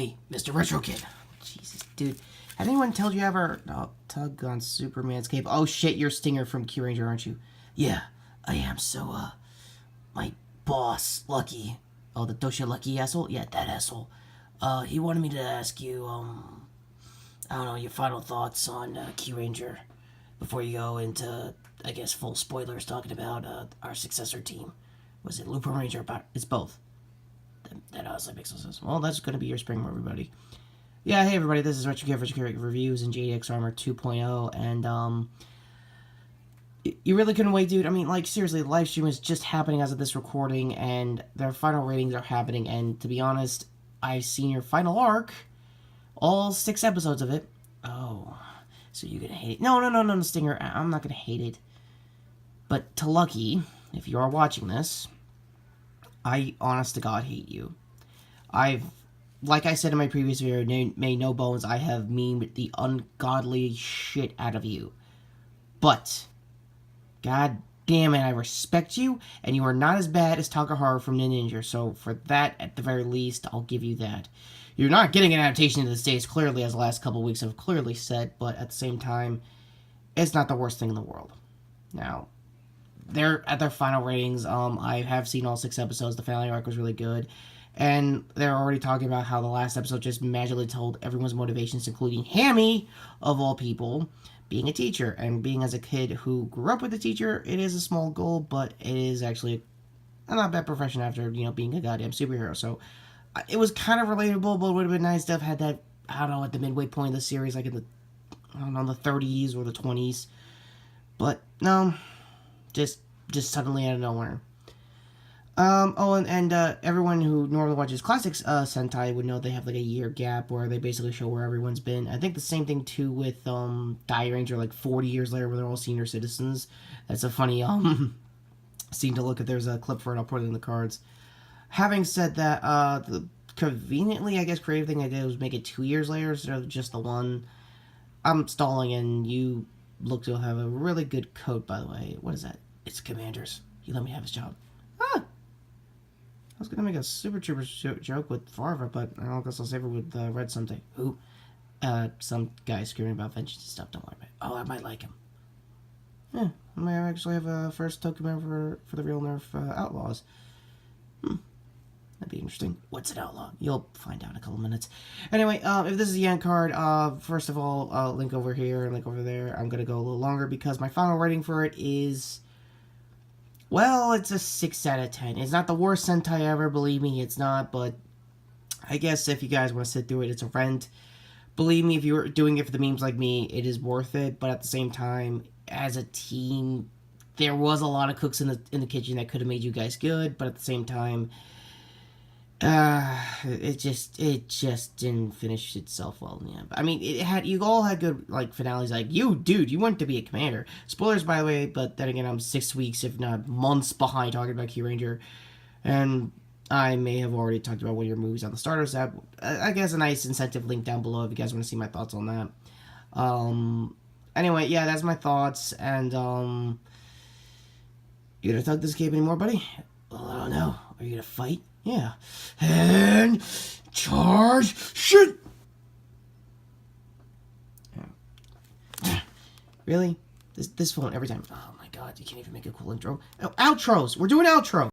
Hey, Mr. RetroKid. Jesus, dude. Has anyone told you ever tug on Superman's cape? Oh shit, you're Stinger from Kyuranger, aren't you? Yeah, I am. So, my boss, Lucky. Oh, the Dosha Lucky asshole? Yeah, that asshole. He wanted me to ask you, I don't know, your final thoughts on Kyuranger before you go into, I guess, full spoilers talking about our successor team. Was it lupinranger? It's both. That honestly makes no sense. Well, that's going to be your spring, everybody. Yeah, hey everybody, this is RetroKid Reviews and JDX Armor 2.0, and you really couldn't wait, dude. I mean, like, seriously, the live stream is just happening as of this recording, and their final ratings are happening, and to be honest, I've seen your final arc, all 6 episodes of it. Oh, so you're gonna hate it. No, Stinger, I'm not gonna hate it. But to Lucky, if you are watching this, I, honest to God, hate you. Like I said in my previous video, made no bones, I have memed the ungodly shit out of you. But, god damn it, I respect you, and you are not as bad as Takaharu from Ninja, so for that, at the very least, I'll give you that. You're not getting an adaptation to the States, clearly, as the last couple weeks have clearly said, but at the same time, it's not the worst thing in the world. Now, they're at their final ratings. I have seen all 6 episodes. The finale arc was really good. And they're already talking about how the last episode just magically told everyone's motivations, including Hammy, of all people, being a teacher. And being as a kid who grew up with a teacher, it is a small goal, but it is actually a not bad profession after, you know, being a goddamn superhero. So it was kind of relatable, but it would have been nice to have had that, I don't know, at the midway point of the series, like in the, I don't know, the 30s or the 20s. But no, just suddenly out of nowhere. Everyone who normally watches classics Sentai would know they have like a year gap where they basically show where everyone's been. I think the same thing too with Kyuranger, like 40 years later, where they're all senior citizens. That's a funny scene to look at. There's a clip for it. I'll put it in the cards. Having said that, conveniently, I guess creative thing I did was make it 2 years later instead of just the one. I'm stalling, and you look to have a really good coat, by the way. What is that? It's Commander's. He let me have his job. I was gonna make a Super Troopers joke with Farva, but I guess I'll save it with Red someday. Who? Some guy screaming about vengeance and stuff. Don't worry about it. Oh, I might like him. Yeah, I might actually have a first Toku member for the Real Nerf Outlaws. That'd be interesting. What's an outlaw? You'll find out in a couple minutes. Anyway, if this is the end card, first of all, link over here and link over there. I'm gonna go a little longer because my final rating for it is, well, it's a 6 out of 10. It's not the worst Sentai ever, believe me, it's not, but I guess if you guys want to sit through it, it's a rent. Believe me, if you're doing it for the memes like me, it is worth it, but at the same time, as a team, there was a lot of cooks in the kitchen that could have made you guys good, but at the same time, it just didn't finish itself well in the end. I mean, you all had good, like, finales, like, dude, you want to be a commander. Spoilers, by the way, but then again, I'm 6 weeks, if not months behind talking about Kyuranger, and I may have already talked about one of your movies on the starters app. I guess a nice incentive link down below if you guys want to see my thoughts on that. Anyway, yeah, that's my thoughts, and, you gonna tug this cape anymore, buddy? Well, I don't know. Are you gonna fight? Yeah. And charge shit. Really? This phone every time. Oh my god, you can't even make a cool intro. Oh, outros. We're doing outro.